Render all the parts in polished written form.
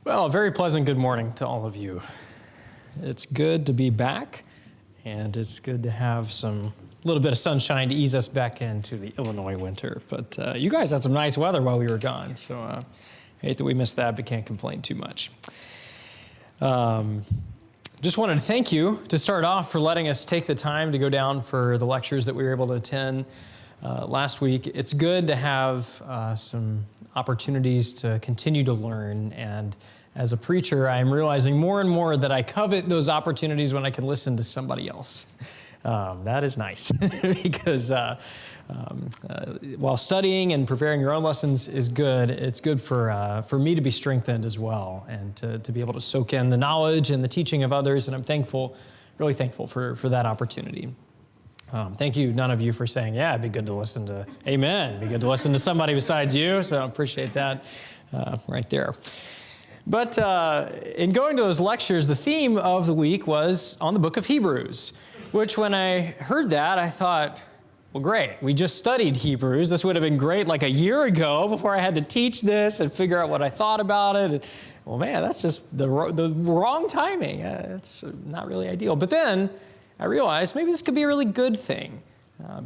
Well, a very pleasant good morning to all of you. It's good to be back, and it's good to have some little bit of sunshine to ease us back into the Illinois winter. But you guys had some nice weather while we were gone, so hate that we missed that, but can't complain too much. Just wanted to thank you to start off for letting us take the time to go down for the lectures that we were able to attend last week. It's good to have some opportunities to continue to learn, and as a preacher, I'm realizing more and more that I covet those opportunities when I can listen to somebody else. That is nice because while studying and preparing your own lessons is good, it's good for me to be strengthened as well, and to be able to soak in the knowledge and the teaching of others, and I'm thankful, really thankful for that opportunity. Thank you, none of you, for saying, yeah, it'd be good to listen to, amen, it'd be good to listen to somebody besides you, so I appreciate that right there. But in going to those lectures, the theme of the week was on the book of Hebrews, which when I heard that, I thought, well, great, we just studied Hebrews. This would have been great like a year ago before I had to teach this and figure out what I thought about it. And, well, man, that's just the wrong timing. It's not really ideal. But then I realized maybe this could be a really good thing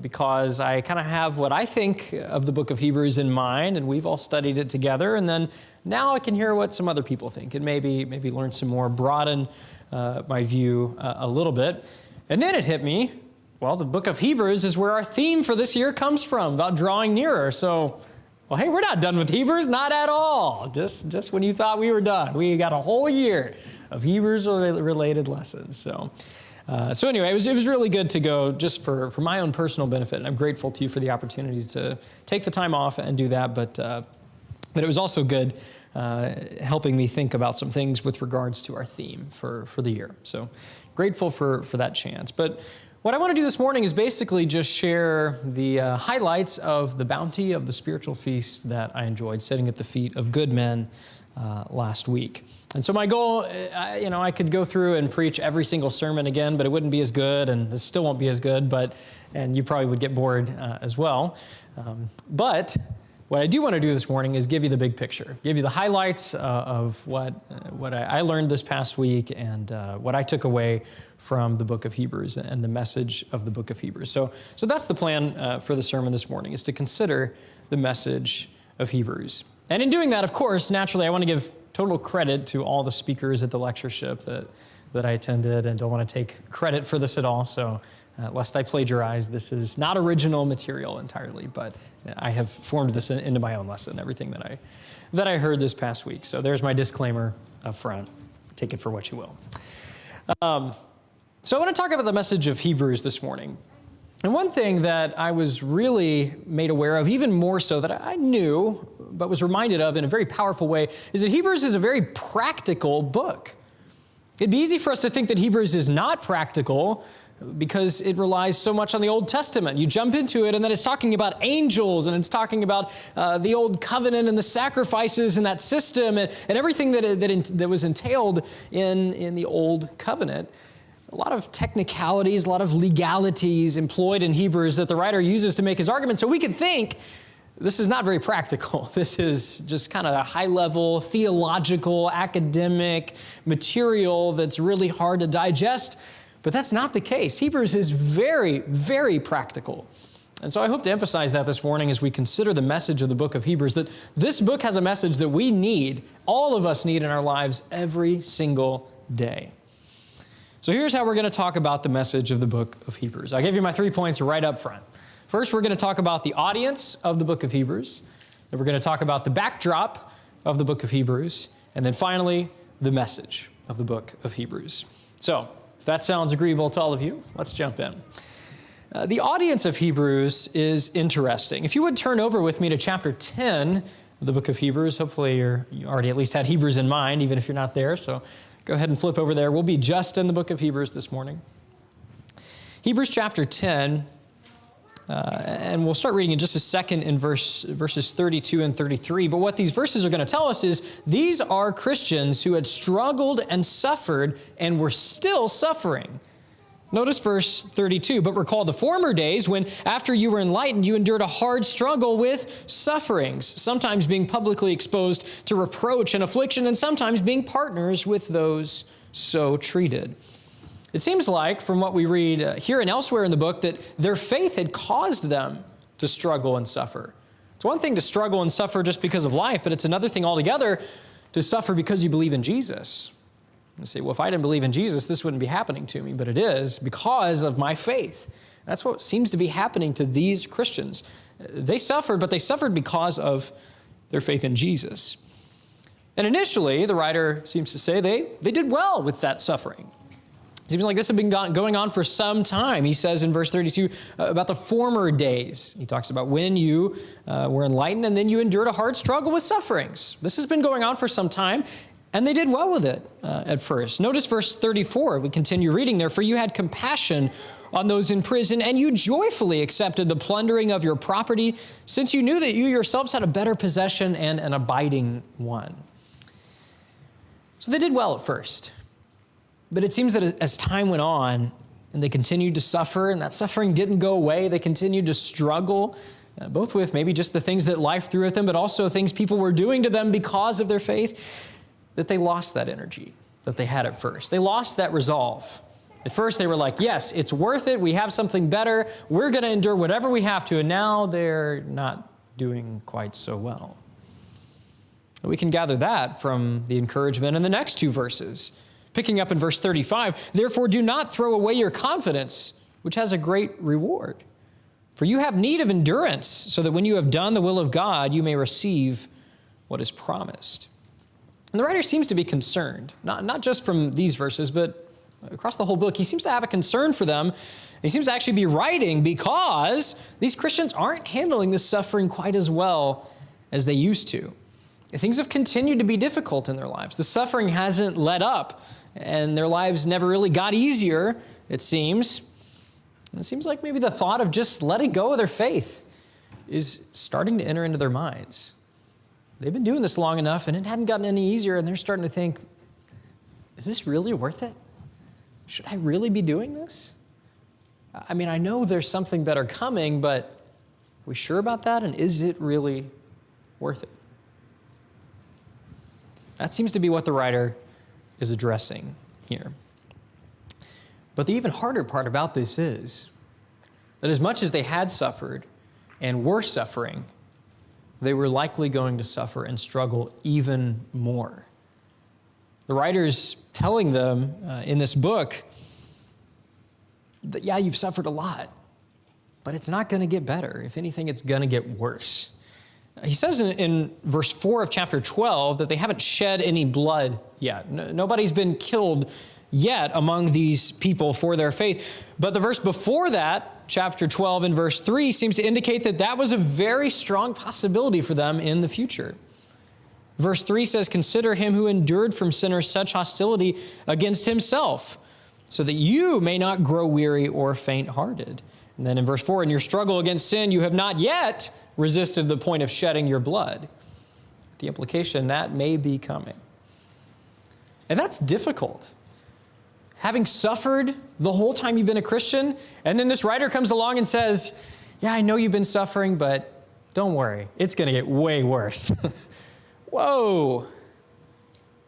because I kind of have what I think of the book of Hebrews in mind, and we've all studied it together, and then now I can hear what some other people think and maybe learn some more, broaden my view a little bit. And then it hit me, well, the book of Hebrews is where our theme for this year comes from, about drawing nearer. So, well, hey, we're not done with Hebrews, not at all. Just when you thought we were done, we got a whole year of Hebrews-related lessons. So anyway, it was really good to go just for my own personal benefit, and I'm grateful to you for the opportunity to take the time off and do that, but it was also good helping me think about some things with regards to our theme for the year. So grateful for that chance. But what I want to do this morning is basically just share the highlights of the bounty of the spiritual feast that I enjoyed sitting at the feet of good men last week. And so my goal, I could go through and preach every single sermon again, but it wouldn't be as good, and this still won't be as good, and you probably would get bored as well. But what I do want to do this morning is give you the big picture, give you the highlights of what I learned this past week and what I took away from the book of Hebrews and the message of the book of Hebrews. So that's the plan for the sermon this morning, is to consider the message of Hebrews. And in doing that, of course, naturally, I want to give total credit to all the speakers at the lectureship that I attended, and don't want to take credit for this at all. So lest I plagiarize, this is not original material entirely, but I have formed this into my own lesson, everything that I heard this past week. So there's my disclaimer up front. Take it for what you will. So I want to talk about the message of Hebrews this morning. And one thing that I was really made aware of, even more so that I knew, but was reminded of in a very powerful way, is that Hebrews is a very practical book. It'd be easy for us to think that Hebrews is not practical because it relies so much on the Old Testament. You jump into it and then it's talking about angels, and it's talking about the Old Covenant and the sacrifices and that system and everything that was entailed in the Old Covenant. A lot of technicalities, a lot of legalities employed in Hebrews that the writer uses to make his argument. So we could think this is not very practical. This is just kind of a high-level, theological, academic material that's really hard to digest. But that's not the case. Hebrews is very, very practical. And so I hope to emphasize that this morning as we consider the message of the book of Hebrews, that this book has a message that we need, all of us need in our lives every single day. So here's how we're going to talk about the message of the book of Hebrews. I'll give you my 3 points right up front. First, we're going to talk about the audience of the book of Hebrews. Then we're going to talk about the backdrop of the book of Hebrews. And then finally, the message of the book of Hebrews. So if that sounds agreeable to all of you, let's jump in. The audience of Hebrews is interesting. If you would turn over with me to chapter 10 of the book of Hebrews. Hopefully you already at least had Hebrews in mind, even if you're not there. So go ahead and flip over there. We'll be just in the book of Hebrews this morning. Hebrews chapter 10, and we'll start reading in just a second in verses 32 and 33. But what these verses are going to tell us is these are Christians who had struggled and suffered and were still suffering. Notice verse 32, but recall the former days when, after you were enlightened, you endured a hard struggle with sufferings, sometimes being publicly exposed to reproach and affliction, and sometimes being partners with those so treated. It seems like, from what we read here and elsewhere in the book, that their faith had caused them to struggle and suffer. It's one thing to struggle and suffer just because of life, but it's another thing altogether to suffer because you believe in Jesus. You say, well, if I didn't believe in Jesus, this wouldn't be happening to me, but it is because of my faith. That's what seems to be happening to these Christians. They suffered, but they suffered because of their faith in Jesus. And initially, the writer seems to say they did well with that suffering. It seems like this had been going on for some time. He says in verse 32 about the former days. He talks about when you were enlightened and then you endured a hard struggle with sufferings. This has been going on for some time. And they did well with it at first. Notice verse 34. We continue reading there. For you had compassion on those in prison, and you joyfully accepted the plundering of your property, since you knew that you yourselves had a better possession and an abiding one. So they did well at first. But it seems that as time went on, and they continued to suffer, and that suffering didn't go away, they continued to struggle, both with maybe just the things that life threw at them, but also things people were doing to them because of their faith, that they lost that energy that they had at first. They lost that resolve. At first they were like, yes, it's worth it. We have something better. We're going to endure whatever we have to. And now they're not doing quite so well. We can gather that from the encouragement in the next two verses. Picking up in verse 35, therefore do not throw away your confidence, which has a great reward. For you have need of endurance, so that when you have done the will of God, you may receive what is promised. And the writer seems to be concerned, not just from these verses, but across the whole book. He seems to have a concern for them. He seems to actually be writing because these Christians aren't handling this suffering quite as well as they used to. Things have continued to be difficult in their lives. The suffering hasn't let up, and their lives never really got easier, it seems. And it seems like maybe the thought of just letting go of their faith is starting to enter into their minds. They've been doing this long enough, and it hadn't gotten any easier, and they're starting to think, is this really worth it? Should I really be doing this? I mean, I know there's something better coming, but are we sure about that? And is it really worth it? That seems to be what the writer is addressing here. But the even harder part about this is that as much as they had suffered and were suffering, they were likely going to suffer and struggle even more. The writer's telling them in this book that, yeah, you've suffered a lot, but it's not going to get better. If anything, it's going to get worse. He says in verse 4 of chapter 12 that they haven't shed any blood yet. Nobody's been killed yet among these people for their faith. But the verse before that, chapter 12 and verse 3, seems to indicate that that was a very strong possibility for them in the future. Verse 3 says, consider him who endured from sinners such hostility against himself, so that you may not grow weary or faint-hearted. And then in verse 4, in your struggle against sin, you have not yet resisted the point of shedding your blood. The implication, that may be coming. And that's difficult. Having suffered the whole time you've been a Christian, and then this writer comes along and says, yeah, I know you've been suffering, but don't worry, it's going to get way worse. Whoa.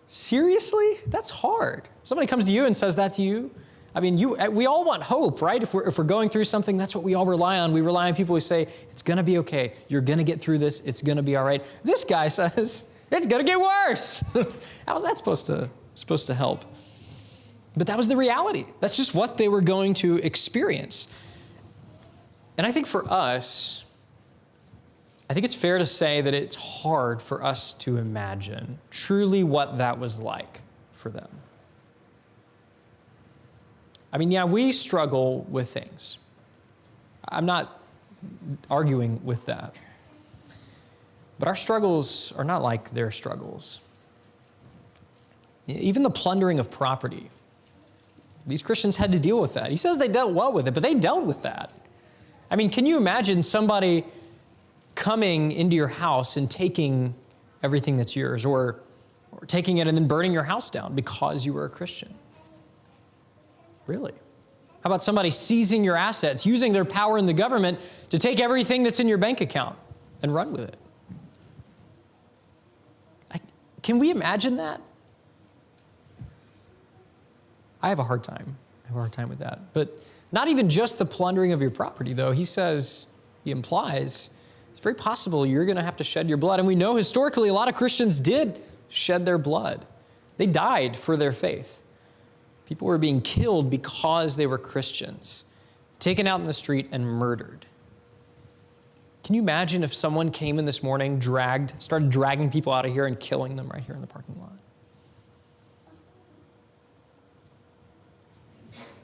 Seriously? That's hard. Somebody comes to you and says that to you. I mean, we all want hope, right? If we're going through something, that's what we all rely on. We rely on people who say, it's going to be okay. You're going to get through this. It's going to be all right. This guy says, it's going to get worse. How is that supposed to help? But that was the reality. That's just what they were going to experience. And I think for us, I think it's fair to say that it's hard for us to imagine truly what that was like for them. I mean, yeah, we struggle with things. I'm not arguing with that. But our struggles are not like their struggles. Even the plundering of property, these Christians had to deal with that. He says they dealt well with it, but they dealt with that. I mean, can you imagine somebody coming into your house and taking everything that's yours, or taking it and then burning your house down because you were a Christian? Really? How about somebody seizing your assets, using their power in the government to take everything that's in your bank account and run with it? Can we imagine that? I have a hard time. I have a hard time with that. But not even just the plundering of your property, though. He implies, it's very possible you're going to have to shed your blood. And we know historically a lot of Christians did shed their blood. They died for their faith. People were being killed because they were Christians, taken out in the street and murdered. Can you imagine if someone came in this morning, started dragging people out of here and killing them right here in the parking lot?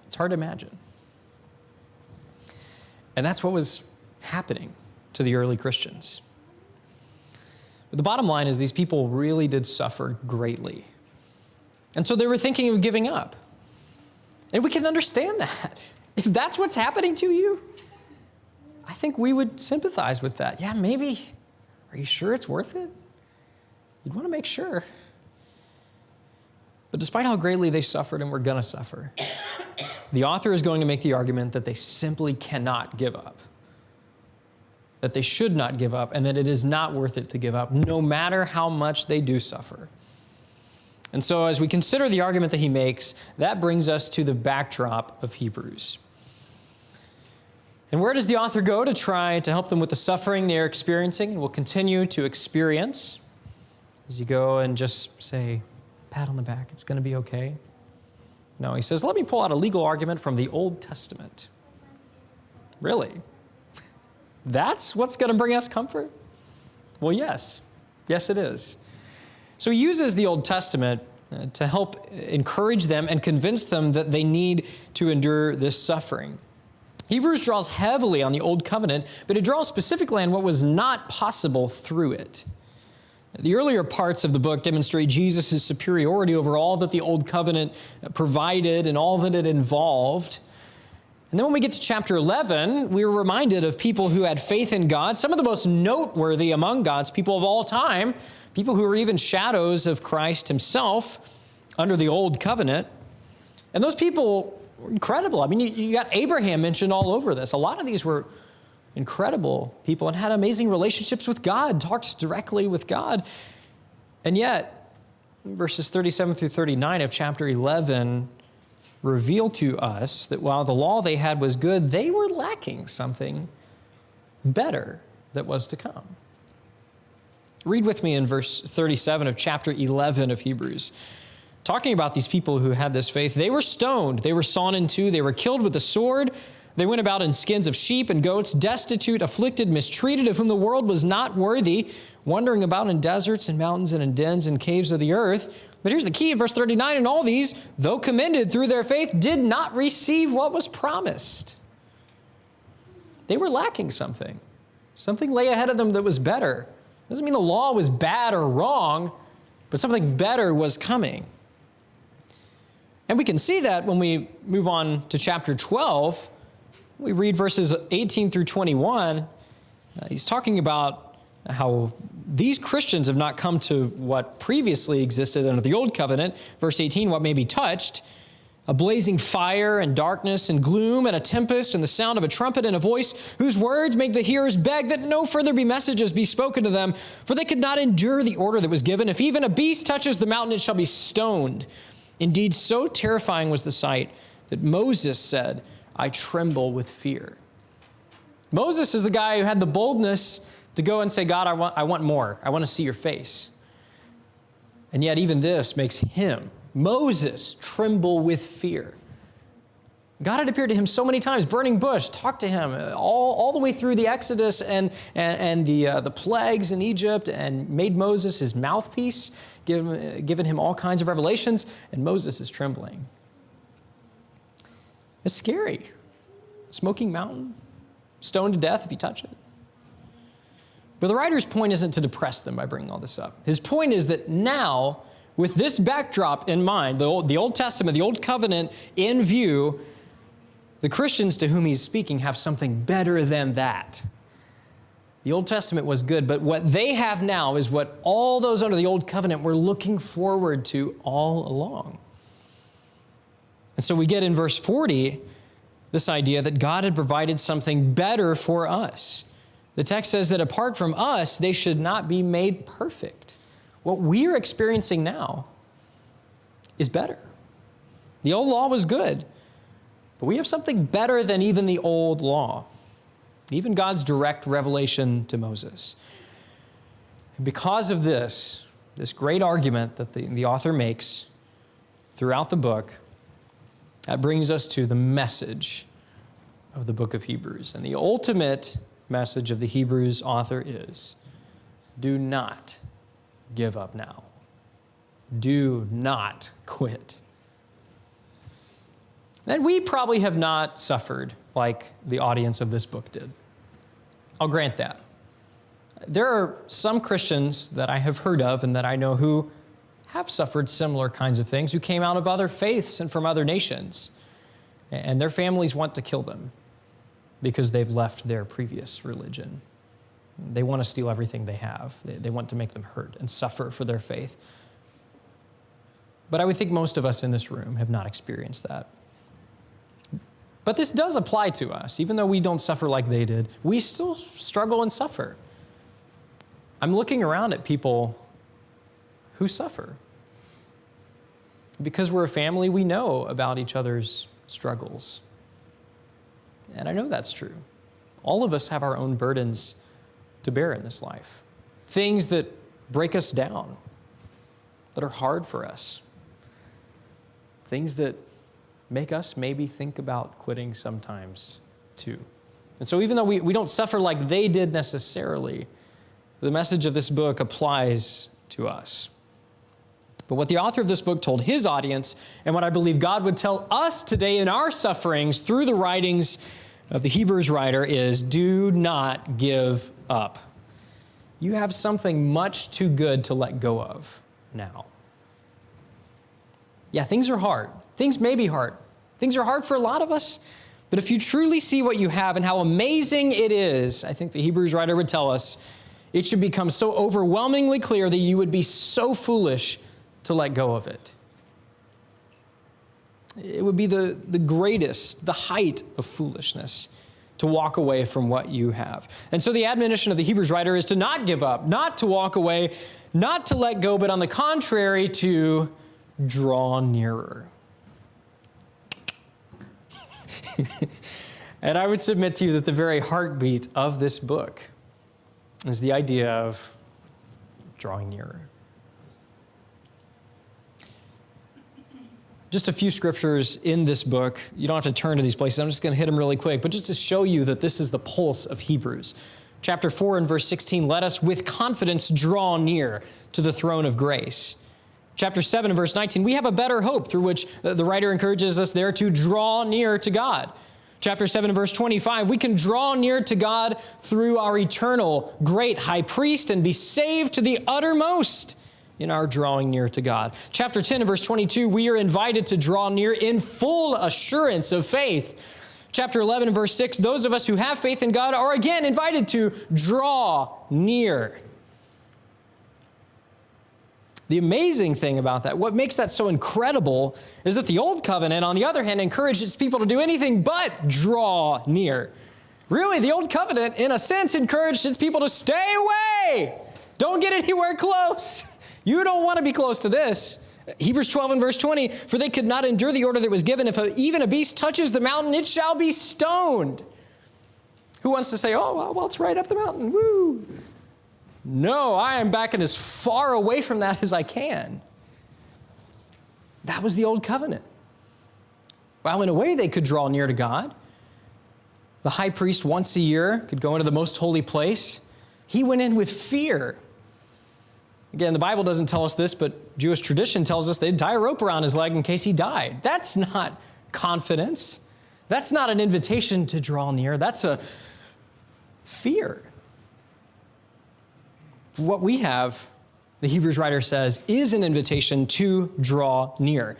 It's hard to imagine. And that's what was happening to the early Christians. But the bottom line is these people really did suffer greatly. And so they were thinking of giving up. And we can understand that. If that's what's happening to you, I think we would sympathize with that. Yeah, maybe. Are you sure it's worth it? You'd want to make sure. But despite how greatly they suffered and were going to suffer, the author is going to make the argument that they simply cannot give up, that they should not give up, and that it is not worth it to give up, no matter how much they do suffer. And so as we consider the argument that he makes, that brings us to the backdrop of Hebrews. And where does the author go to try to help them with the suffering they're experiencing and will continue to experience? Does he go and just say, pat on the back, it's going to be okay? No, he says, let me pull out a legal argument from the Old Testament. Really? That's what's going to bring us comfort? Well, yes. Yes, it is. So he uses the Old Testament to help encourage them and convince them that they need to endure this suffering. Hebrews draws heavily on the Old Covenant, but it draws specifically on what was not possible through it. The earlier parts of the book demonstrate Jesus' superiority over all that the Old Covenant provided and all that it involved. And then when we get to chapter 11, we were reminded of people who had faith in God, some of the most noteworthy among God's people of all time, people who were even shadows of Christ himself under the Old Covenant. And those people were incredible. I mean, you got Abraham mentioned all over this. A lot of these were incredible people and had amazing relationships with God, talked directly with God. And yet, verses 37 through 39 of chapter 11 reveal to us that while the law they had was good, they were lacking something better that was to come. Read with me in verse 37 of chapter 11 of Hebrews. Talking about these people who had this faith, they were stoned, they were sawn in two, they were killed with a sword. They went about in skins of sheep and goats, destitute, afflicted, mistreated, of whom the world was not worthy, wandering about in deserts and mountains and in dens and caves of the earth. But here's the key in verse 39, and all these, though commended through their faith, did not receive what was promised. They were lacking something. Something lay ahead of them that was better. Doesn't mean the law was bad or wrong, but something better was coming. And we can see that when we move on to chapter 12. We read verses 18 through 21. He's talking about how these Christians have not come to what previously existed under the Old Covenant. Verse 18, what may be touched, a blazing fire and darkness and gloom and a tempest and the sound of a trumpet and a voice whose words make the hearers beg that no further messages be spoken to them, for they could not endure the order that was given. If even a beast touches the mountain, it shall be stoned. Indeed, so terrifying was the sight that Moses said, I tremble with fear. Moses is the guy who had the boldness to go and say, God, I want more. I want to see your face. And yet even this makes him, Moses, tremble with fear. God had appeared to him so many times, burning bush, talked to him all the way through the Exodus and the plagues in Egypt, and made Moses his mouthpiece, given him all kinds of revelations, and Moses is trembling. It's scary. Smoking mountain, stoned to death if you touch it. But the writer's point isn't to depress them by bringing all this up. His point is that now, with this backdrop in mind, the Old Testament, the Old Covenant in view, the Christians to whom he's speaking have something better than that. The Old Testament was good, but what they have now is what all those under the Old Covenant were looking forward to all along. And so we get in verse 40 this idea that God had provided something better for us. The text says that apart from us, they should not be made perfect. What we are experiencing now is better. The old law was good, but we have something better than even the old law, even God's direct revelation to Moses. And because of this great argument that the author makes throughout the book, that brings us to the message of the book of Hebrews. And the ultimate message of the Hebrews author is, do not give up now. Do not quit. And we probably have not suffered like the audience of this book did. I'll grant that. There are some Christians that I have heard of and that I know who have suffered similar kinds of things, who came out of other faiths and from other nations, and their families want to kill them because they've left their previous religion. They want to steal everything they have. They want to make them hurt and suffer for their faith. But I would think most of us in this room have not experienced that. But this does apply to us. Even though we don't suffer like they did, we still struggle and suffer. I'm looking around at people who suffer. Because we're a family, we know about each other's struggles. And I know that's true. All of us have our own burdens to bear in this life. Things that break us down, that are hard for us. Things that make us maybe think about quitting sometimes too. And so even though we don't suffer like they did necessarily, the message of this book applies to us. But what the author of this book told his audience, and what I believe God would tell us today in our sufferings through the writings of the Hebrews writer, is do not give up. You have something much too good to let go of now. Yeah, things are hard. Things may be hard. Things are hard for a lot of us. But if you truly see what you have and how amazing it is, I think the Hebrews writer would tell us, it should become so overwhelmingly clear that you would be so foolish to let go of it. It would be the greatest, the height of foolishness to walk away from what you have. And so the admonition of the Hebrews writer is to not give up, not to walk away, not to let go, but on the contrary, to draw nearer. And I would submit to you that the very heartbeat of this book is the idea of drawing nearer. Just a few scriptures in this book. You don't have to turn to these places. I'm just going to hit them really quick, but just to show you that this is the pulse of Hebrews. Chapter 4 and verse 16, let us with confidence draw near to the throne of grace. Chapter 7 and verse 19, we have a better hope through which the writer encourages us there to draw near to God. Chapter 7 and verse 25, we can draw near to God through our eternal great high priest and be saved to the uttermost in our drawing near to God. Chapter 10 and verse 22, we are invited to draw near in full assurance of faith. Chapter 11 and verse 6, those of us who have faith in God are again invited to draw near. The amazing thing about that, what makes that so incredible, is that the Old Covenant, on the other hand, encourages people to do anything but draw near. Really, the Old Covenant, in a sense, encouraged its people to stay away. Don't get anywhere close. You don't want to be close to this. Hebrews 12 and verse 20, for they could not endure the order that was given. If even a beast touches the mountain, it shall be stoned. Who wants to say, oh, well, it's right up the mountain, woo. No, I am backing as far away from that as I can. That was the Old Covenant. Well, in a way, they could draw near to God. The high priest once a year could go into the most holy place. He went in with fear. Again, the Bible doesn't tell us this, but Jewish tradition tells us they'd tie a rope around his leg in case he died. That's not confidence. That's not an invitation to draw near. That's a fear. What we have, the Hebrews writer says, is an invitation to draw near.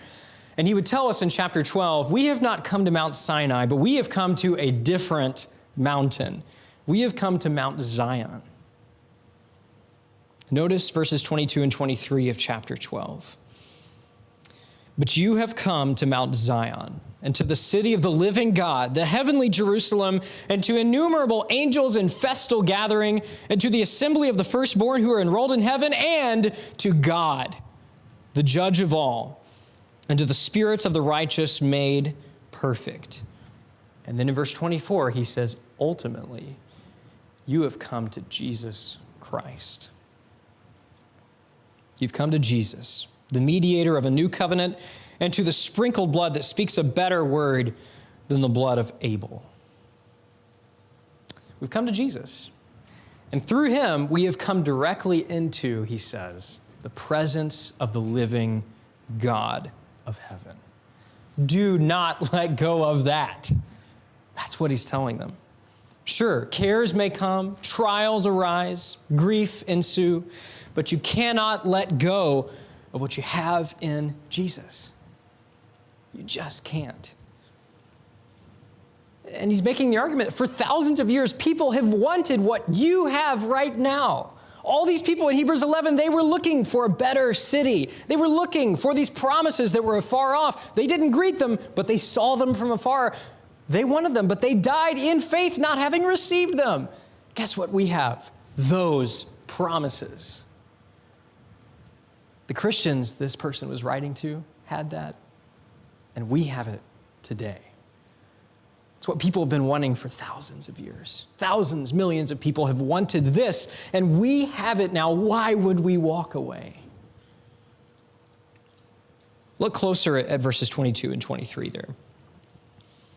And he would tell us in chapter 12, we have not come to Mount Sinai, but we have come to a different mountain. We have come to Mount Zion. Notice verses 22 and 23 of chapter 12. But you have come to Mount Zion, and to the city of the living God, the heavenly Jerusalem, and to innumerable angels in festal gathering, and to the assembly of the firstborn who are enrolled in heaven, and to God, the judge of all, and to the spirits of the righteous made perfect. And then in verse 24, he says, ultimately, you have come to Jesus Christ. You've come to Jesus, the mediator of a new covenant, and to the sprinkled blood that speaks a better word than the blood of Abel. We've come to Jesus. And through him, we have come directly into, he says, the presence of the living God of heaven. Do not let go of that. That's what he's telling them. Sure, cares may come, trials arise, grief ensue, but you cannot let go of what you have in Jesus. You just can't. And he's making the argument, for thousands of years, people have wanted what you have right now. All these people in Hebrews 11, they were looking for a better city. They were looking for these promises that were afar off. They didn't greet them, but they saw them from afar. They wanted them, but they died in faith, not having received them. Guess what we have? Those promises. The Christians this person was writing to had that, and we have it today. It's what people have been wanting for thousands of years. Thousands, millions of people have wanted this, and we have it now. Why would we walk away? Look closer at verses 22 and 23 there.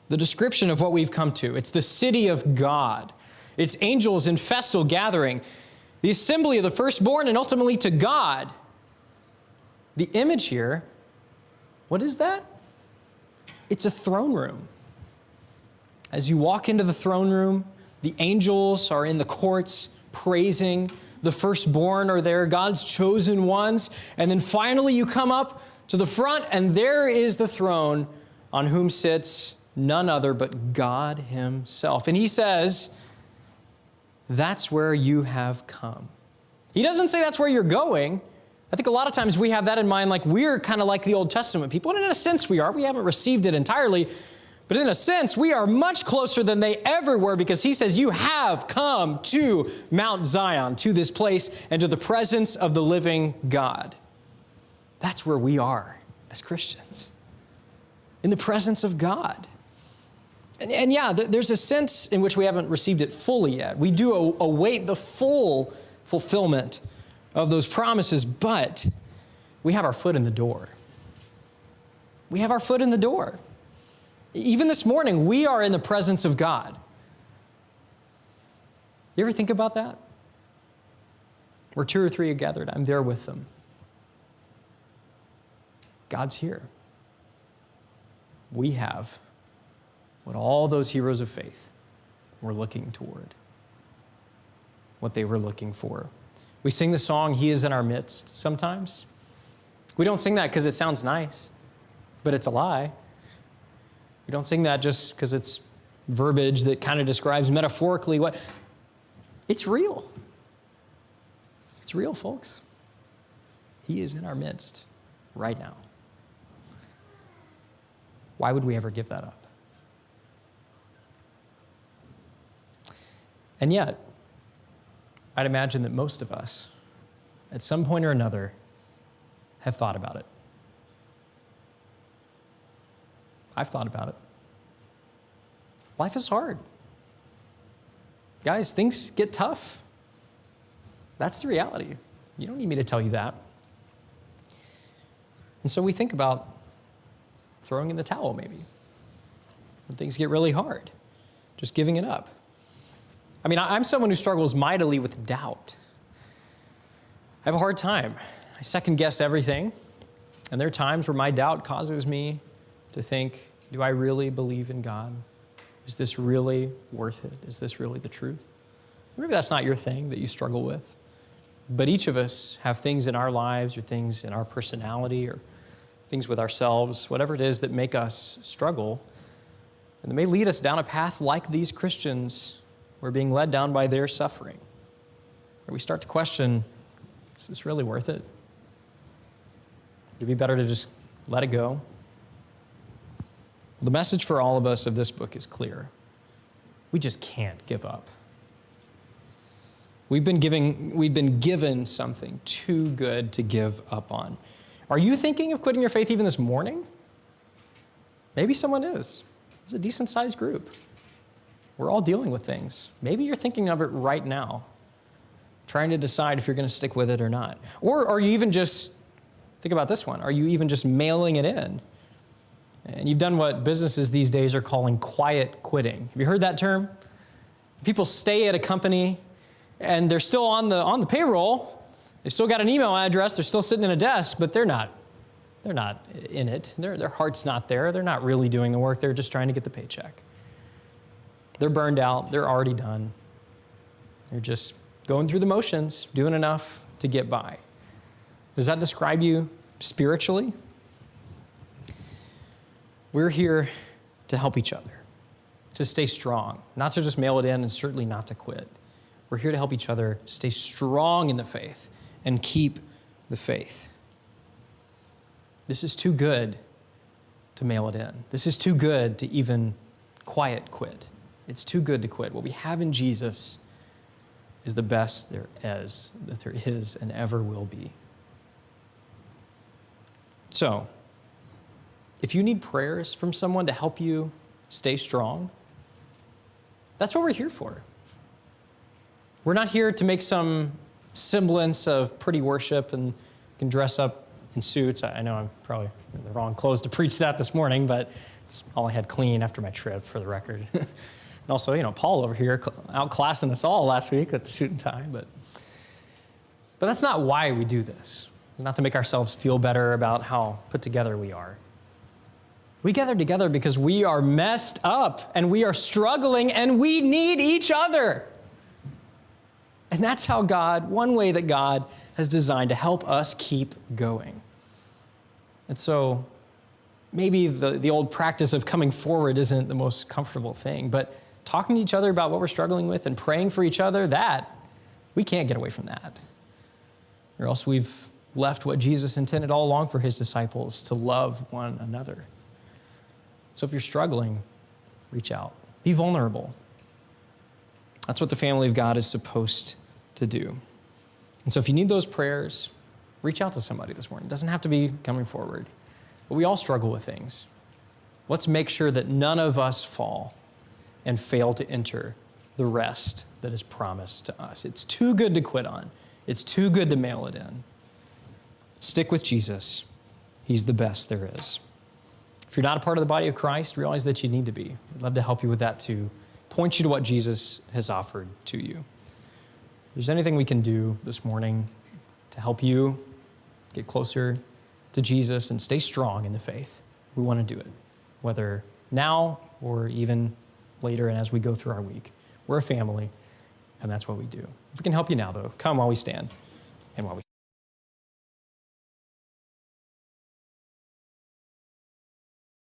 The description of what we've come to. It's the city of God. It's angels in festal gathering. The assembly of the firstborn, and ultimately to God. The image here, what is that? It's a throne room. As you walk into the throne room, the angels are in the courts praising. The firstborn are there, God's chosen ones. And then finally you come up to the front, and there is the throne on whom sits none other but God himself. And he says, that's where you have come. He doesn't say that's where you're going. I think a lot of times we have that in mind, like we're kind of like the Old Testament people. And in a sense we are. We haven't received it entirely. But in a sense, we are much closer than they ever were, because he says, you have come to Mount Zion, to this place, and to the presence of the living God. That's where we are as Christians, in the presence of God. And yeah, there's a sense in which we haven't received it fully yet. We do await the full fulfillment of those promises, but we have our foot in the door. We have our foot in the door. Even this morning, we are in the presence of God. You ever think about that? Where two or three are gathered, I'm there with them. God's here. We have what all those heroes of faith were looking toward, what they were looking for. We sing the song, He is in our midst, sometimes. We don't sing that because it sounds nice, but it's a lie. We don't sing that just because it's verbiage that kind of describes metaphorically what. It's real. It's real, folks. He is in our midst right now. Why would we ever give that up? And yet, I'd imagine that most of us, at some point or another, have thought about it. I've thought about it. Life is hard. Guys, things get tough. That's the reality. You don't need me to tell you that. And so we think about throwing in the towel maybe. When things get really hard, just giving it up. I mean, I'm someone who struggles mightily with doubt. I have a hard time. I second guess everything. And there are times where my doubt causes me to think, do I really believe in God? Is this really worth it? Is this really the truth? Maybe that's not your thing that you struggle with. But each of us have things in our lives or things in our personality or things with ourselves, whatever it is that make us struggle. And that may lead us down a path like these Christians were being led down by their suffering. Where we start to question, is this really worth it? Would it be better to just let it go? The message for all of us of this book is clear. We just can't give up. We've been given something too good to give up on. Are you thinking of quitting your faith even this morning? Maybe someone is. It's a decent-sized group. We're all dealing with things. Maybe you're thinking of it right now, trying to decide if you're going to stick with it or not. Or are you even just, think about this one, are you even just mailing it in? And you've done what businesses these days are calling quiet quitting. Have you heard that term? People stay at a company and they're still on the payroll. They've still got an email address. They're still sitting in a desk, but they're not in it. Their heart's not there. They're not really doing the work. They're just trying to get the paycheck. They're burned out. They're already done. They're just going through the motions, doing enough to get by. Does that describe you spiritually? We're here to help each other, to stay strong, not to just mail it in and certainly not to quit. We're here to help each other stay strong in the faith and keep the faith. This is too good to mail it in. This is too good to even quiet quit. It's too good to quit. What we have in Jesus is the best there is and ever will be. So, if you need prayers from someone to help you stay strong, that's what we're here for. We're not here to make some semblance of pretty worship and can dress up in suits. I know I'm probably in the wrong clothes to preach that this morning, but it's all I had clean after my trip, for the record. And also, Paul over here outclassing us all last week with the suit and tie. But that's not why we do this. Not to make ourselves feel better about how put together we are. We gather together because we are messed up and we are struggling and we need each other. And that's how one way that God has designed to help us keep going. And so maybe the old practice of coming forward isn't the most comfortable thing, but talking to each other about what we're struggling with and praying for each other, we can't get away from that. Or else we've left what Jesus intended all along for his disciples, to love one another. So if you're struggling, reach out. Be vulnerable. That's what the family of God is supposed to do. And so if you need those prayers, reach out to somebody this morning. It doesn't have to be coming forward. But we all struggle with things. Let's make sure that none of us fall and fail to enter the rest that is promised to us. It's too good to quit on. It's too good to mail it in. Stick with Jesus. He's the best there is. If you're not a part of the body of Christ, realize that you need to be. I'd love to help you with that too. Point you to what Jesus has offered to you. If there's anything we can do this morning to help you get closer to Jesus and stay strong in the faith, we want to do it, whether now or even later and as we go through our week. We're a family, and that's what we do. If we can help you now, though, come while we stand and while we